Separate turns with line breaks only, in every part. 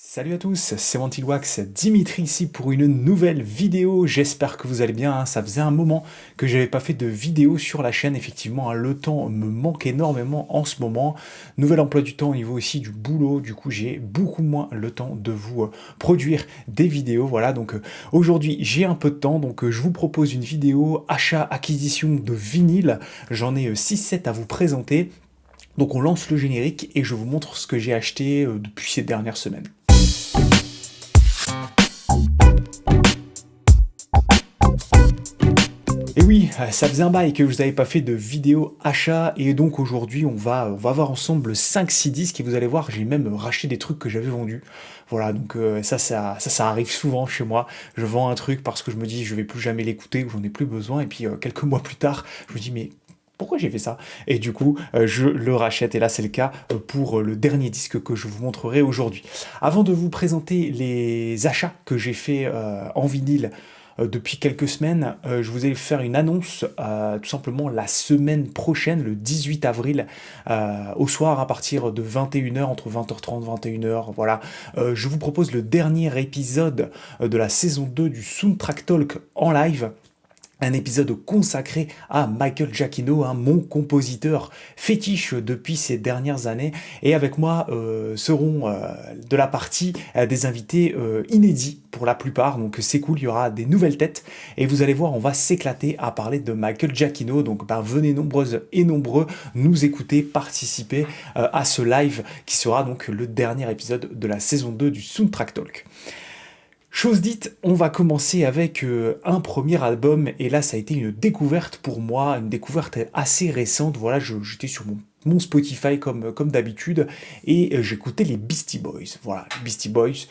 Salut à tous, c'est Wantilwax, Dimitri ici pour une nouvelle vidéo. J'espère que vous allez bien, hein. Ça faisait un moment que j'avais pas fait de vidéo sur la chaîne, effectivement, hein. Le temps me manque énormément en ce moment. Nouvel emploi du temps au niveau aussi du boulot, du coup j'ai beaucoup moins le temps de vous produire des vidéos. Voilà, donc aujourd'hui j'ai un peu de temps, donc je vous propose une vidéo achat-acquisition de vinyle. J'en ai 6-7 à vous présenter. Donc on lance le générique et je vous montre ce que j'ai acheté depuis ces dernières semaines. Et oui, ça faisait un bail que je n'avais pas fait de vidéo achat et donc aujourd'hui on va voir ensemble 5-6 disques et vous allez voir, j'ai même racheté des trucs que j'avais vendus. Voilà, donc ça arrive souvent chez moi. Je vends un truc parce que je me dis je vais plus jamais l'écouter ou j'en ai plus besoin et puis quelques mois plus tard, je me dis mais pourquoi j'ai fait ça? Et du coup, je le rachète et là c'est le cas pour le dernier disque que je vous montrerai aujourd'hui. Avant de vous présenter les achats que j'ai fait en vinyle depuis quelques semaines, je vous ai faire une annonce tout simplement la semaine prochaine, le 18 avril, au soir à partir de 21h, entre 20h30 21h, voilà. Je vous propose le dernier épisode de la saison 2 du Soundtrack Talk en live. Un épisode consacré à Michael Giacchino, hein, mon compositeur fétiche depuis ces dernières années. Et avec moi seront de la partie des invités inédits pour la plupart. Donc c'est cool, il y aura des nouvelles têtes. Et vous allez voir, on va s'éclater à parler de Michael Giacchino. Donc venez nombreuses et nombreux nous écouter, participer à ce live qui sera donc le dernier épisode de la saison 2 du Soundtrack Talk. Chose dite, on va commencer avec un premier album, et là ça a été une découverte pour moi, une découverte assez récente. Voilà, j'étais sur mon Spotify comme d'habitude, et j'écoutais les Beastie Boys. Voilà, les Beastie Boys,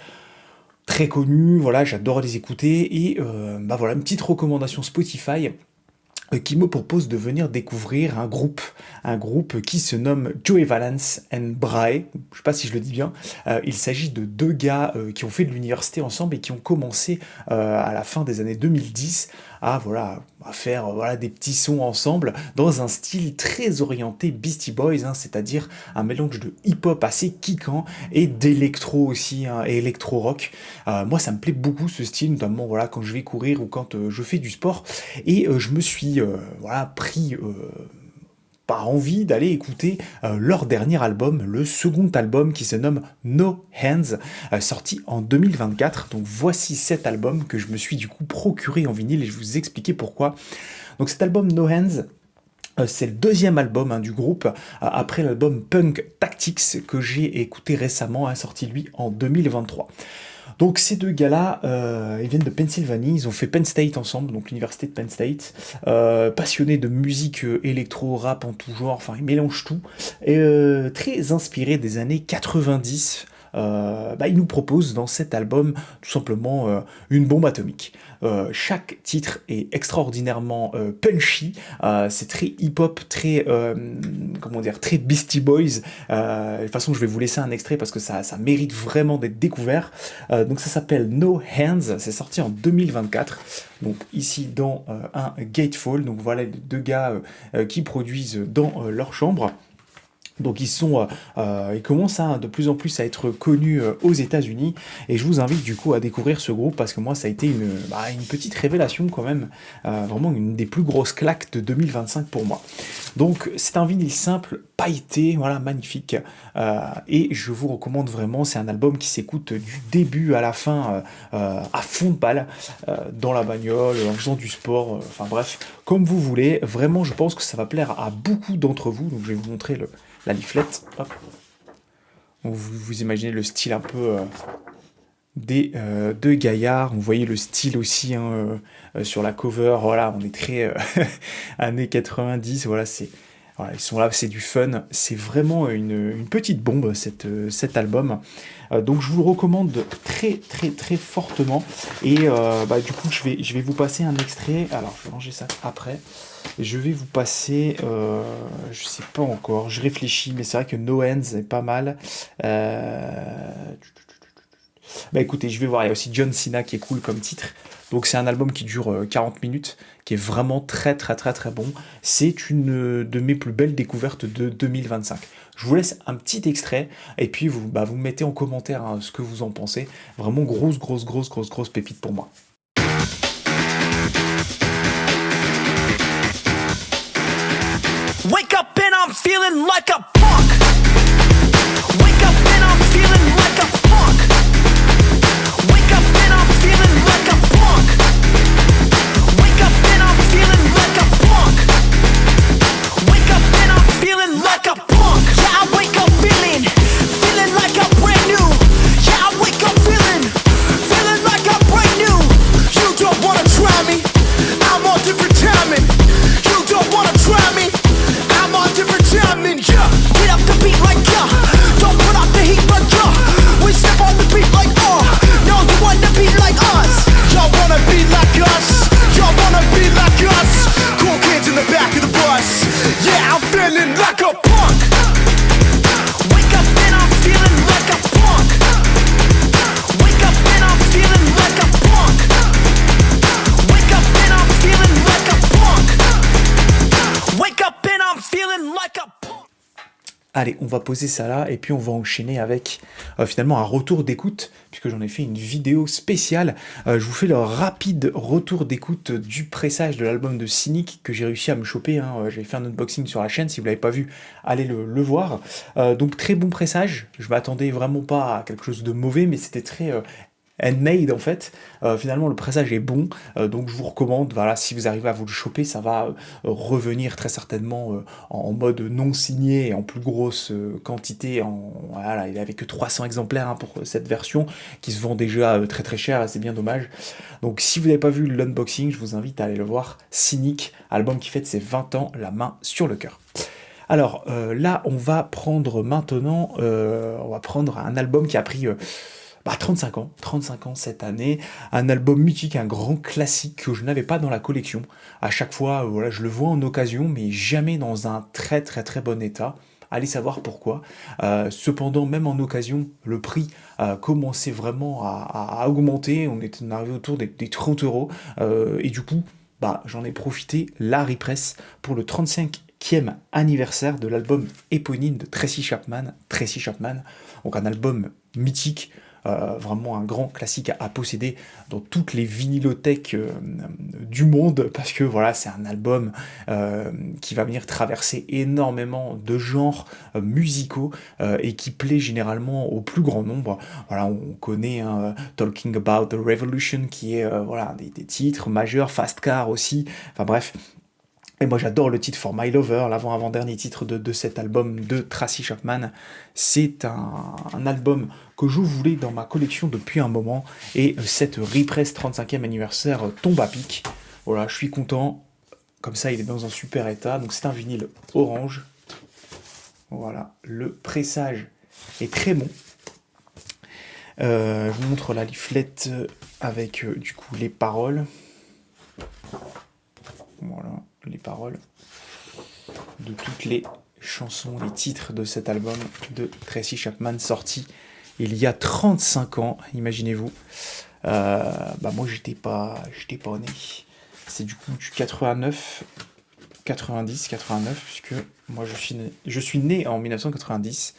très connus, voilà, j'adore les écouter, et bah voilà, une petite recommandation Spotify qui me propose de venir découvrir un groupe qui se nomme Joey Valence and Brahe. Je sais pas si je le dis bien. Il s'agit de deux gars qui ont fait de l'université ensemble et qui ont commencé à la fin des années 2010 à faire voilà, des petits sons ensemble dans un style très orienté Beastie Boys, hein, c'est-à-dire un mélange de hip-hop assez kickant et d'électro aussi, hein, et électro-rock. Moi, ça me plaît beaucoup ce style, notamment voilà, quand je vais courir ou quand je fais du sport. Et je me suis voilà, pris par envie d'aller écouter leur dernier album, le second album qui se nomme No Hands, sorti en 2024. Donc voici cet album que je me suis du coup procuré en vinyle et je vais vous expliquer pourquoi. Donc cet album No Hands, c'est le deuxième album, hein, du groupe, après l'album Punk Tactics que j'ai écouté récemment, hein, sorti lui en 2023. Donc ces deux gars-là, ils viennent de Pennsylvanie, ils ont fait Penn State ensemble, donc l'université de Penn State, passionnés de musique électro, rap en tout genre, enfin ils mélangent tout, et très inspirés des années 90. Ils nous proposent dans cet album tout simplement une bombe atomique. Chaque titre est extraordinairement punchy, c'est très hip-hop, très comment dire, très Beastie Boys. De toute façon, je vais vous laisser un extrait parce que ça mérite vraiment d'être découvert. Donc ça s'appelle No Hands, c'est sorti en 2024. Donc ici dans un Gatefold. Donc voilà les deux gars qui produisent dans leur chambre. Donc ils commencent de plus en plus à être connus aux États-Unis et je vous invite du coup à découvrir ce groupe parce que moi ça a été une petite révélation quand même, vraiment une des plus grosses claques de 2025 pour moi. Donc c'est un vinyle simple, pailleté, voilà, magnifique, et je vous recommande vraiment, c'est un album qui s'écoute du début à la fin à fond de balle, dans la bagnole, en faisant du sport, enfin bref, comme vous voulez. Vraiment je pense que ça va plaire à beaucoup d'entre vous, donc je vais vous montrer la leaflet. Hop. Donc, vous imaginez le style un peu des deux gaillards. Vous voyez le style aussi, hein, sur la cover. Voilà, on est très années 90. Voilà, voilà, ils sont là, c'est du fun. C'est vraiment une petite bombe cet album. Donc je vous le recommande très très très fortement. Et du coup je vais vous passer un extrait. Alors je vais ranger ça après. Je vais vous passer, je sais pas encore, je réfléchis, mais c'est vrai que No Hands est pas mal. Écoutez, je vais voir, il y a aussi John Cena qui est cool comme titre. Donc c'est un album qui dure 40 minutes, qui est vraiment très très très très bon. C'est une de mes plus belles découvertes de 2025. Je vous laisse un petit extrait et puis vous me mettez en commentaire hein, ce que vous en pensez. Vraiment grosse pépite pour moi.
Wake up and I'm feeling like a punk. Wake up and I'm feeling like a punk. Wake up and I'm feeling like a punk. Wake up and I'm feeling like a punk. Wake up and I'm feeling like a punk. Yeah, I wake up feeling like I'm brand new. Yeah, I wake up feeling like I'm brand new. You don't wanna try me, I'm on different timing. You don't wanna try me, I'm on different timing. Yeah, get up the beat like yeah. Don't put out the heat like yeah. We step on the beat like no, you wanna be like us. Y'all wanna be like us. Y'all wanna be like us. Cool kids in the back of the bus. Yeah, I'm feeling like a punk. Wake up and I'm feeling like a punk. Wake up and I'm feeling like a punk. Wake up and I'm feeling like a punk. Wake up and I'm feeling like a punk.
Allez, on va poser ça là et puis on va enchaîner avec finalement un retour d'écoute puisque j'en ai fait une vidéo spéciale. Je vous fais le rapide retour d'écoute du pressage de l'album de Cynic que j'ai réussi à me choper. Hein. J'ai fait un unboxing sur la chaîne, si vous ne l'avez pas vu, allez le voir. Donc très bon pressage, je m'attendais vraiment pas à quelque chose de mauvais mais c'était très... handmade en fait, finalement le pressage est bon, donc je vous recommande, voilà, si vous arrivez à vous le choper, ça va revenir très certainement en mode non signé et en plus grosse quantité, voilà, il avait que 300 exemplaires hein, pour cette version, qui se vend déjà très très cher, et c'est bien dommage. Donc si vous n'avez pas vu l'unboxing, je vous invite à aller le voir, Cynic, album qui fête ses 20 ans, la main sur le cœur. Alors là, on va prendre maintenant, un album qui a pris... 35 ans cette année, un album mythique, un grand classique que je n'avais pas dans la collection. À chaque fois, voilà, je le vois en occasion, mais jamais dans un très bon état. Allez savoir pourquoi. Cependant, même en occasion, le prix commençait vraiment à augmenter. On est arrivé autour des 30 €. Et du coup, j'en ai profité, la repress, pour le 35e anniversaire de l'album éponyme de Tracy Chapman. Donc un album mythique, vraiment un grand classique à posséder dans toutes les vinylothèques du monde, parce que voilà, c'est un album qui va venir traverser énormément de genres musicaux et qui plaît généralement au plus grand nombre. Voilà, on connaît Talking About the Revolution, qui est voilà, des titres majeurs, Fast Car aussi, enfin bref. Et moi j'adore le titre For My Lover, l'avant-dernier titre de cet album de Tracy Chapman. C'est un album que je voulais dans ma collection depuis un moment, et cette repress 35e anniversaire tombe à pic. Voilà, je suis content, comme ça il est dans un super état, donc c'est un vinyle orange. Voilà, le pressage est très bon. Je vous montre la leaflette avec du coup les paroles. Voilà, les paroles de toutes les chansons, les titres de cet album de Tracy Chapman, sorti il y a 35 ans, imaginez-vous. Moi j'étais pas né. C'est du coup du 89, puisque moi je suis né en 1990,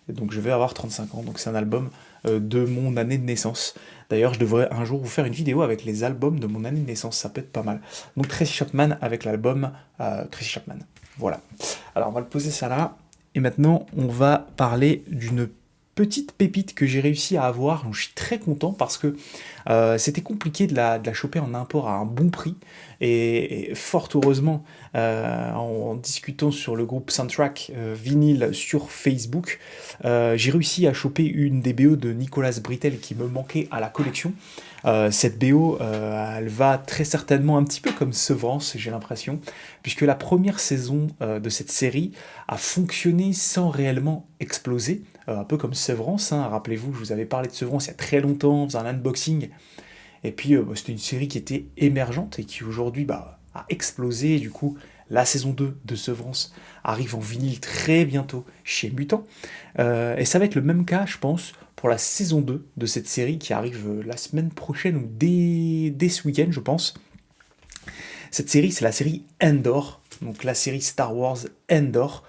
et donc je vais avoir 35 ans, donc c'est un album de mon année de naissance. D'ailleurs, je devrais un jour vous faire une vidéo avec les albums de mon année de naissance, ça peut être pas mal. Donc Tracy Chapman avec l'album Tracy Chapman. Voilà. Alors on va le poser ça là, et maintenant on va parler d'une petite pépite que j'ai réussi à avoir. Donc, je suis très content parce que c'était compliqué de la choper en import à un bon prix, et fort heureusement, en discutant sur le groupe Soundtrack vinyle sur Facebook, j'ai réussi à choper une des BO de Nicolas Britell qui me manquait à la collection. Cette BO, elle va très certainement un petit peu comme Severance, j'ai l'impression, puisque la première saison de cette série a fonctionné sans réellement exploser, un peu comme Severance, hein. Rappelez-vous, je vous avais parlé de Severance il y a très longtemps, dans un unboxing, et puis c'était une série qui était émergente et qui aujourd'hui a explosé, et du coup La saison 2 de Severance arrive en vinyle très bientôt chez Mutant. Et ça va être le même cas, je pense, pour la saison 2 de cette série qui arrive la semaine prochaine ou dès ce week-end, je pense. Cette série, c'est la série Endor, donc la série Star Wars Endor,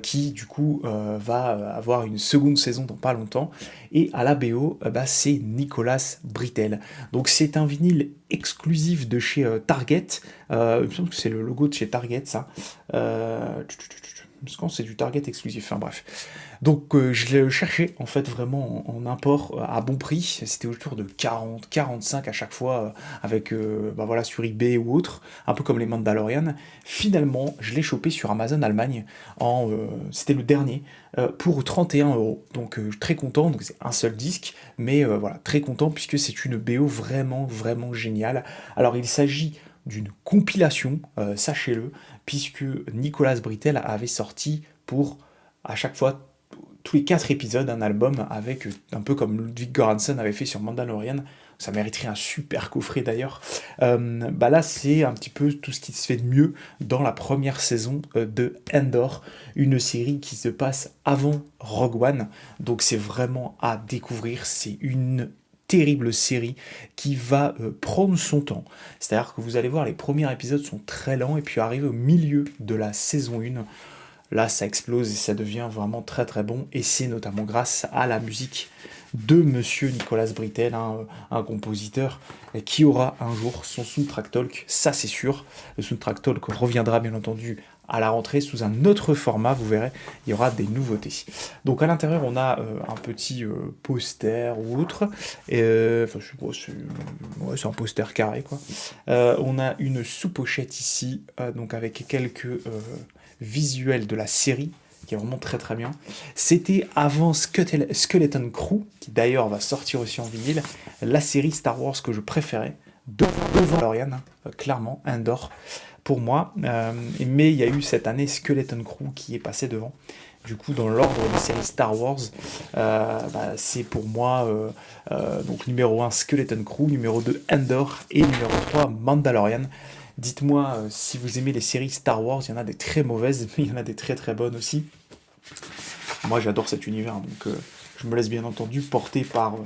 qui du coup va avoir une seconde saison dans pas longtemps. Et à la BO, c'est Nicolas Britell. Donc c'est un vinyle exclusif de chez Target. Il me semble que c'est le logo de chez Target, ça. Je pense que c'est du Target exclusif, enfin bref. Donc je l'ai cherché en fait vraiment en import à bon prix, c'était autour de 40, 45 à chaque fois avec voilà sur eBay ou autre, un peu comme les Mandalorian. Finalement, je l'ai chopé sur Amazon Allemagne c'était le dernier pour 31 €. Donc très content, donc c'est un seul disque, mais voilà, très content puisque c'est une BO vraiment vraiment géniale. Alors il s'agit d'une compilation, sachez-le, puisque Nicolas Britell avait sorti pour à chaque fois tous les 4 épisodes un album avec un peu comme Ludwig Göransson avait fait sur Mandalorian. Ça mériterait un super coffret d'ailleurs. Là, c'est un petit peu tout ce qui se fait de mieux dans la première saison de Endor, une série qui se passe avant Rogue One. Donc c'est vraiment à découvrir. C'est une terrible série qui va prendre son temps. C'est-à-dire que vous allez voir, les premiers épisodes sont très lents et puis arrivé au milieu de la saison 1, là ça explose et ça devient vraiment très très bon, et c'est notamment grâce à la musique de monsieur Nicolas Britell, un compositeur qui aura un jour son soundtrack talk, ça c'est sûr. Le soundtrack talk reviendra bien entendu à la rentrée sous un autre format, vous verrez, il y aura des nouveautés. Donc à l'intérieur on a un petit poster ou autre, c'est un poster carré quoi. On a une sous-pochette ici, donc avec quelques visuels de la série, qui est vraiment très très bien. C'était avant Skeleton Crew, qui d'ailleurs va sortir aussi en vinyle, la série Star Wars que je préférais, devant Mandalorian, clairement, Endor, pour moi. Mais il y a eu cette année Skeleton Crew qui est passé devant. Du coup, dans l'ordre des séries Star Wars, c'est pour moi donc numéro 1 Skeleton Crew, numéro 2 Endor et numéro 3 Mandalorian. Dites-moi si vous aimez les séries Star Wars, il y en a des très mauvaises, mais il y en a des très très bonnes aussi. Moi j'adore cet univers, donc je me laisse bien entendu porter par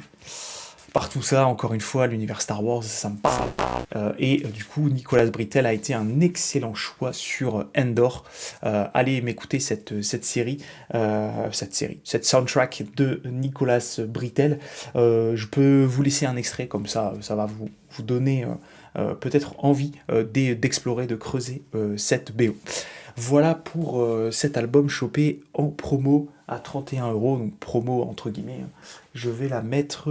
tout ça. Encore une fois, l'univers Star Wars, ça me parle. Du coup, Nicolas Britell a été un excellent choix sur Endor. Allez m'écouter cette soundtrack de Nicolas Britell. Je peux vous laisser un extrait, comme ça va vous donner peut-être envie d'explorer, de creuser cette BO. Voilà pour cet album chopé en promo à 31 €, donc promo entre guillemets. Je vais la mettre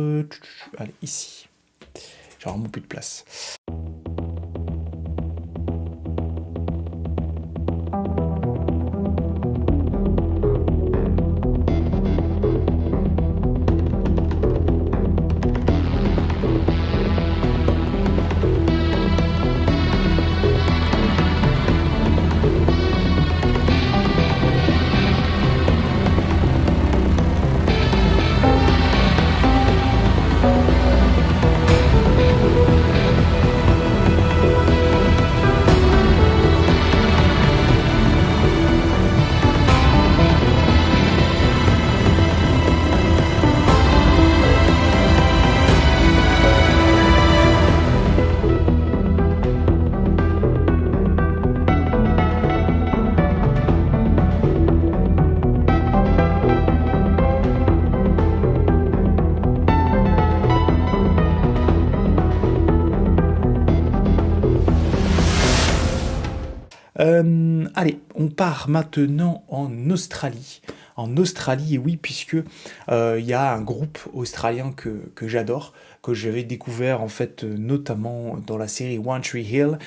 allez, ici. J'ai vraiment plus de place. Allez, on part maintenant en Australie. En Australie, et oui, puisque il y a un groupe australien que j'adore, que j'avais découvert en fait notamment dans la série One Tree Hill,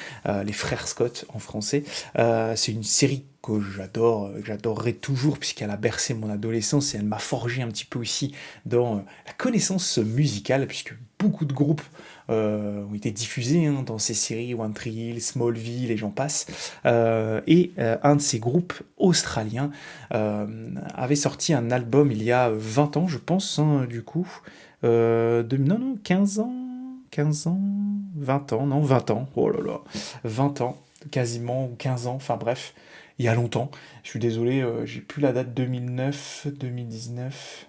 les frères Scott en français. C'est une série que j'adore, que j'adorerai toujours puisqu'elle a bercé mon adolescence et elle m'a forgé un petit peu aussi dans la connaissance musicale, puisque beaucoup de groupes ont été diffusés dans ces séries, One Tree Hill, Smallville et j'en passe. Un de ces groupes australiens avait sorti un album il y a 20 ans, je pense, du coup. Non, 15 ans, 20 ans, non, 20 ans, oh là là, 20 ans, quasiment, ou 15 ans, enfin bref, il y a longtemps. Je suis désolé, j'ai plus la date 2009, 2019,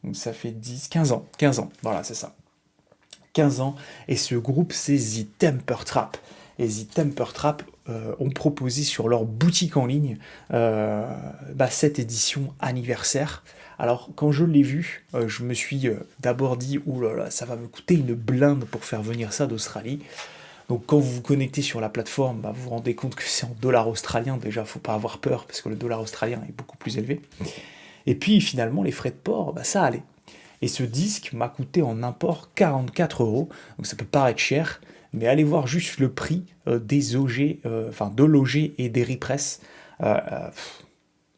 donc ça fait 10, 15 ans, voilà, c'est ça. 15 ans, et ce groupe c'est The Temper Trap. Et The Temper Trap ont proposé sur leur boutique en ligne cette édition anniversaire. Alors quand je l'ai vu, je me suis d'abord dit, ouh là là, ça va me coûter une blinde pour faire venir ça d'Australie. Donc quand vous vous connectez sur la plateforme, vous vous rendez compte que c'est en dollars australiens, déjà faut pas avoir peur parce que le dollar australien est beaucoup plus élevé. Et puis finalement les frais de port, ça allait. Et ce disque m'a coûté en import 44 euros, donc ça peut paraître cher, mais allez voir juste le prix des OG, de l'OG et des repress,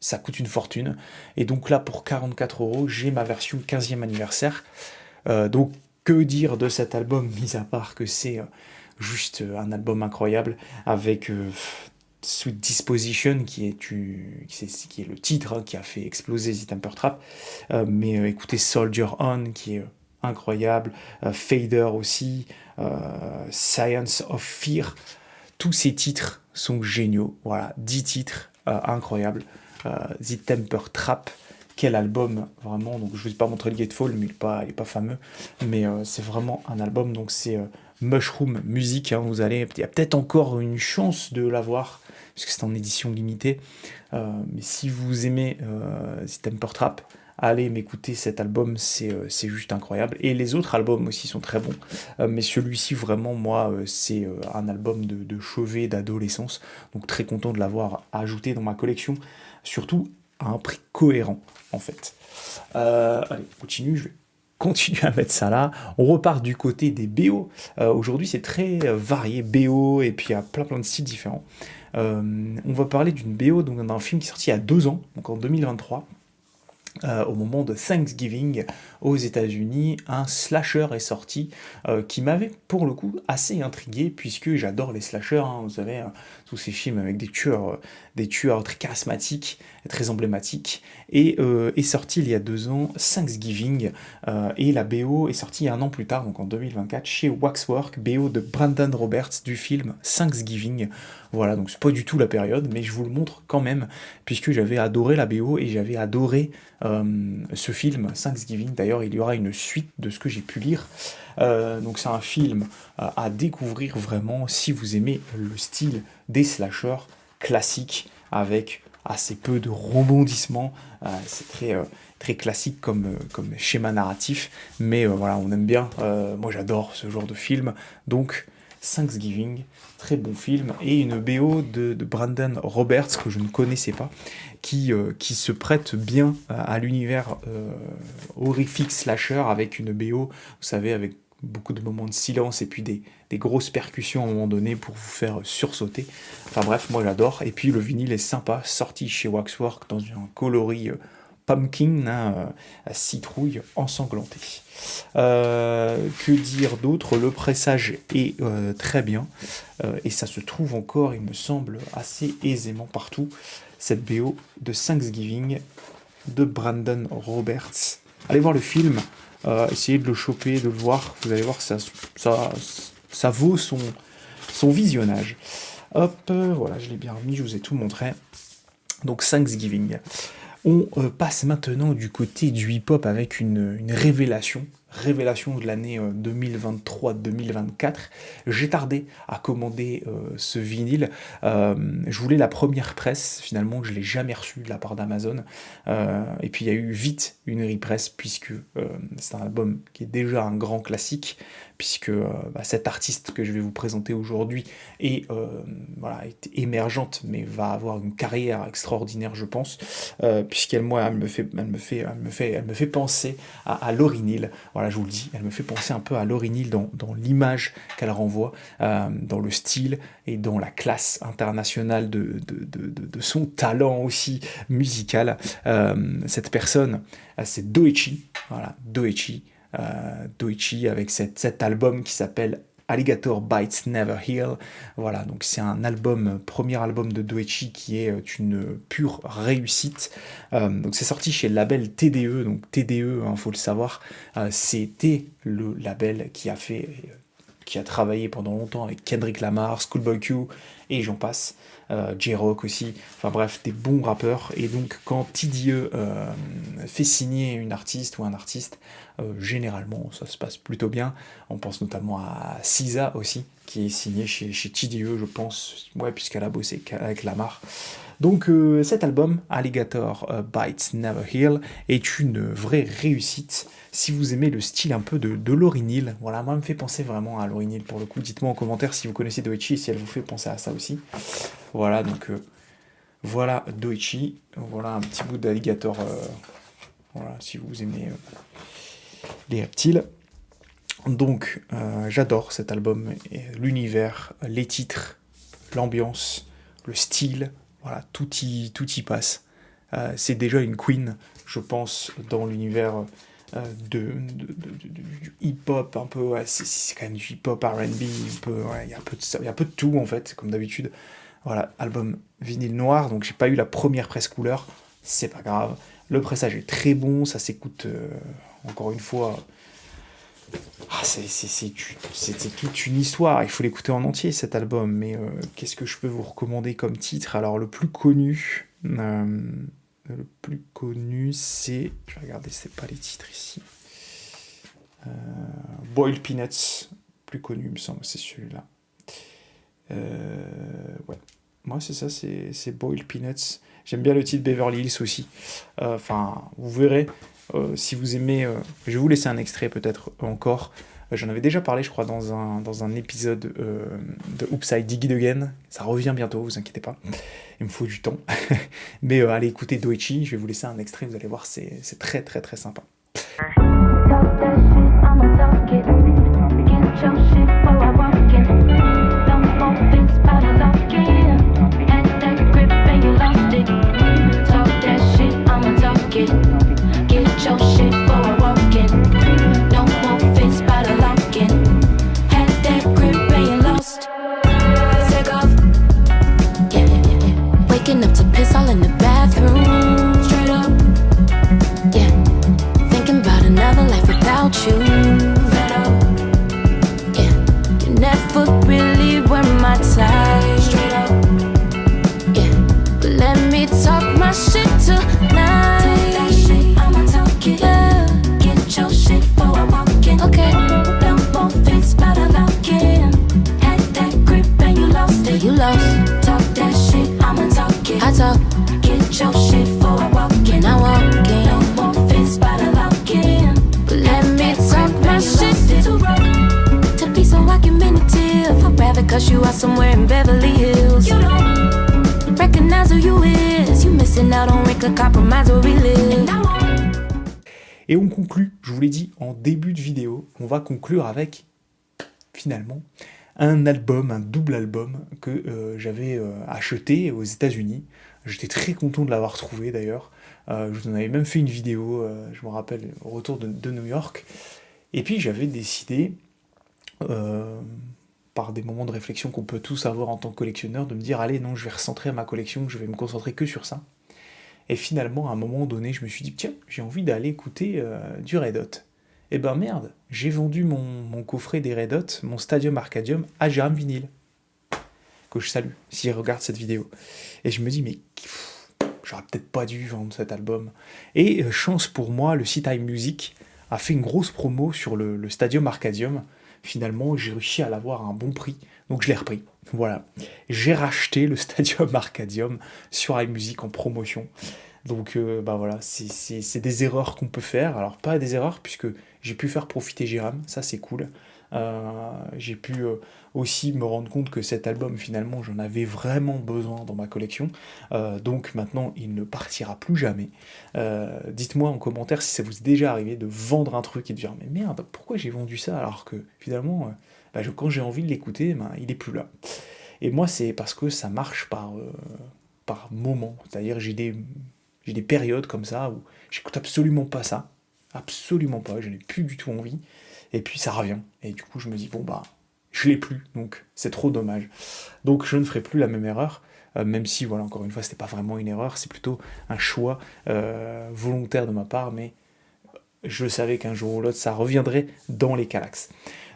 ça coûte une fortune. Et donc là, pour 44 euros, j'ai ma version 15e anniversaire. Donc que dire de cet album, mis à part que c'est juste un album incroyable, avec Sweet Disposition, qui est le titre qui a fait exploser The Temper Trap. Mais écoutez Soldier On, qui est incroyable, Fader aussi, Science of Fear. Tous ces titres sont géniaux. Voilà, 10 titres incroyables. The Temper Trap, quel album, vraiment. Donc je ne vous ai pas montré le Gatefold, mais il est pas fameux. Mais c'est vraiment un album, donc c'est Mushroom Music. Hein, il y a peut-être encore une chance de l'avoir, puisque c'est en édition limitée. Mais si vous aimez The Temper Trap, allez m'écouter cet album, c'est juste incroyable. Et les autres albums aussi sont très bons. Mais celui-ci, vraiment, moi, c'est un album de chevet, d'adolescence. Donc très content de l'avoir ajouté dans ma collection. Surtout à un prix cohérent, en fait. Allez, je vais continuer à mettre ça là. On repart du côté des BO. Aujourd'hui, c'est très varié, BO, et puis il y a plein de styles différents. On va parler d'une BO, donc d'un film qui est sorti il y a 2 ans, donc en 2023. Au moment de Thanksgiving aux États-Unis, un slasher est sorti qui m'avait pour le coup assez intrigué, puisque j'adore les slashers, hein, vous savez, tous ces films avec des tueurs très charismatiques, très emblématiques, et est sorti il y a 2 ans, Thanksgiving, et la BO est sortie 1 an plus tard, donc en 2024, chez Waxwork, BO de Brandon Roberts du film Thanksgiving. Voilà, donc c'est pas du tout la période, mais je vous le montre quand même, puisque j'avais adoré la BO et j'avais adoré ce film Thanksgiving. D'ailleurs, il y aura une suite de ce que j'ai pu lire. Donc c'est un film à découvrir vraiment si vous aimez le style des slashers classiques avec assez peu de rebondissements. C'est très classique comme schéma narratif, mais voilà, on aime bien. Moi j'adore ce genre de film, donc Thanksgiving, très bon film, et une BO de Brandon Roberts que je ne connaissais pas, qui se prête bien à l'univers horrifique slasher, avec une BO, vous savez, avec beaucoup de moments de silence et puis des grosses percussions à un moment donné pour vous faire sursauter. Enfin bref, moi j'adore. Et puis le vinyle est sympa, sorti chez Waxwork dans un coloris pumpkin, citrouille ensanglantée. Que dire d'autre? Le pressage est très bien, et ça se trouve encore, il me semble, assez aisément partout. Cette BO de Thanksgiving de Brandon Roberts. Allez voir le film, essayez de le choper, de le voir, vous allez voir que ça vaut son visionnage. Hop, voilà, je l'ai bien remis, je vous ai tout montré. Donc Thanksgiving. On passe maintenant du côté du hip-hop avec une révélation de l'année 2023-2024. J'ai tardé à commander ce vinyle. Je voulais la première presse, finalement, je ne l'ai jamais reçue de la part d'Amazon. Et puis il y a eu vite une repress, puisque c'est un album qui est déjà un grand classique, puisque cet artiste que je vais vous présenter aujourd'hui est émergente, mais va avoir une carrière extraordinaire, je pense, puisqu'elle me fait penser à Lauryn Hill. Voilà, je vous le dis, elle me fait penser un peu à Lauryn Hill dans l'image qu'elle renvoie, dans le style et dans la classe internationale de son talent aussi musical. Cette personne, c'est Doechii, voilà, Doechii avec cet album qui s'appelle Alligator Bites Never Heal. Voilà, donc c'est un premier album de Doechii qui est une pure réussite. Donc c'est sorti chez le label TDE. Donc TDE, faut le savoir, c'était le label qui a travaillé pendant longtemps avec Kendrick Lamar, Schoolboy Q et j'en passe. J-Rock aussi, enfin bref, des bons rappeurs. Et donc quand TDE fait signer une artiste ou un artiste, généralement ça se passe plutôt bien. On pense notamment à SZA aussi, qui est signé chez TDE, je pense, ouais, puisqu'elle a bossé avec Lamar. Donc cet album, Alligator Bites Never Heal, est une vraie réussite. Si vous aimez le style un peu de Lauryn Hill, voilà, moi elle me fait penser vraiment à Lauryn Hill pour le coup. Dites-moi en commentaire si vous connaissez Doechii et si elle vous fait penser à ça aussi. Voilà, donc voilà Doechii, voilà un petit bout d'alligator, voilà, si vous aimez les reptiles. Donc j'adore cet album, l'univers, les titres, l'ambiance, le style, voilà, tout y passe. C'est déjà une queen, je pense, dans l'univers du hip-hop, un peu, ouais, c'est quand même du hip-hop, R&B, il y a un peu de tout en fait, comme d'habitude. Voilà, album vinyle noir, donc j'ai pas eu la première presse couleur, c'est pas grave. Le pressage est très bon, ça s'écoute, encore une fois, c'est toute une histoire, il faut l'écouter en entier cet album, mais qu'est-ce que je peux vous recommander comme titre? Alors le plus connu c'est, je vais regarder, c'est pas les titres ici, Boiled Peanuts, plus connu il me semble, c'est celui-là. Ouais, moi c'est ça, c'est Boiled Peanuts. J'aime bien le titre Beverly Hills aussi. Enfin, vous verrez, si vous aimez, je vais vous laisser un extrait peut-être encore. J'en avais déjà parlé, je crois, dans un épisode de Oops, I Dig It Again. Ça revient bientôt, vous inquiétez pas. Il me faut du temps. Mais allez écouter Doechii, je vais vous laisser un extrait, vous allez voir, c'est très très très sympa.
Up to piss all in the bathroom. Straight up, yeah. Thinking about another life without you. Fed up, yeah. You never really were my type. Straight up, yeah. But let me talk my shit tonight. Talk that shit, I'ma talk it. Yeah. Get your shit before I walk in. Okay. Don't want face, but I lock in. Had that grip and you lost it. You lost. Talk that shit, I'ma talk. I talk, get your shit before I walk in. I walk in. Don't want face, but I lock in. But let me talk my shit to rock, to be so argumentative. I'd rather cuss you out somewhere in Beverly Hills. You don't recognize who you is. You missing out on Rick, compromise where we live.
Et on conclut, je vous l'ai dit en début de vidéo, on va conclure avec, finalement, un album, un double album que j'avais acheté aux États-Unis. J'étais très content de l'avoir trouvé d'ailleurs. Je vous en avais même fait une vidéo, je me rappelle, au retour de New York. Et puis j'avais décidé, par des moments de réflexion qu'on peut tous avoir en tant que collectionneur, de me dire allez, non, je vais recentrer ma collection, je vais me concentrer que sur ça. Et finalement, à un moment donné, je me suis dit tiens, j'ai envie d'aller écouter du Red Hot. Et ben merde, j'ai vendu mon coffret des Red Hot, mon Stadium Arcadium, à Jérôme Vinyl, que je salue, s'il regarde cette vidéo. Et je me dis, mais j'aurais peut-être pas dû vendre cet album. Et chance pour moi, le site iMusic a fait une grosse promo sur le Stadium Arcadium. Finalement, j'ai réussi à l'avoir à un bon prix, donc je l'ai repris. Voilà, j'ai racheté le Stadium Arcadium sur iMusic en promotion. Donc bah voilà, c'est des erreurs qu'on peut faire. Alors pas des erreurs puisque j'ai pu faire profiter Jérôme, ça c'est cool. J'ai pu aussi me rendre compte que cet album finalement j'en avais vraiment besoin dans ma collection. Donc maintenant il ne partira plus jamais. Dites-moi en commentaire si ça vous est déjà arrivé de vendre un truc et de dire mais merde pourquoi j'ai vendu ça alors que finalement quand j'ai envie de l'écouter il est plus là. Et moi c'est parce que ça marche par moment, c'est-à-dire j'ai des périodes comme ça où j'écoute absolument pas ça, absolument pas, je n'ai plus du tout envie, et puis ça revient, et du coup je me dis bon bah je l'ai plus, donc c'est trop dommage. Donc je ne ferai plus la même erreur, même si voilà encore une fois c'était pas vraiment une erreur, c'est plutôt un choix volontaire de ma part, mais je savais qu'un jour ou l'autre ça reviendrait dans les Kallax.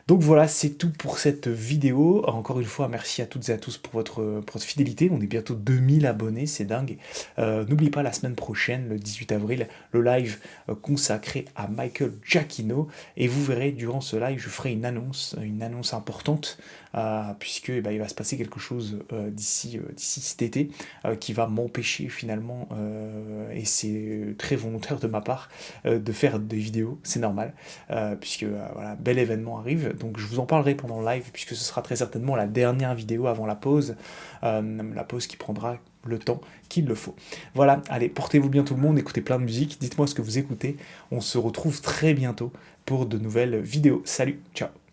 Donc voilà, c'est tout pour cette vidéo. Encore une fois, merci à toutes et à tous pour votre fidélité. On est bientôt 2000 abonnés, c'est dingue. N'oubliez pas, la semaine prochaine, le 18 avril, le live consacré à Michael Giacchino. Et vous verrez, durant ce live, je ferai une annonce importante, puisque il va se passer quelque chose d'ici cet été qui va m'empêcher finalement, et c'est très volontaire de ma part, de faire des vidéos, c'est normal, puisque voilà, bel événement arrive. Donc je vous en parlerai pendant le live, puisque ce sera très certainement la dernière vidéo avant la pause qui prendra le temps qu'il le faut. Voilà, allez, portez-vous bien tout le monde, écoutez plein de musique, dites-moi ce que vous écoutez, on se retrouve très bientôt pour de nouvelles vidéos. Salut, ciao.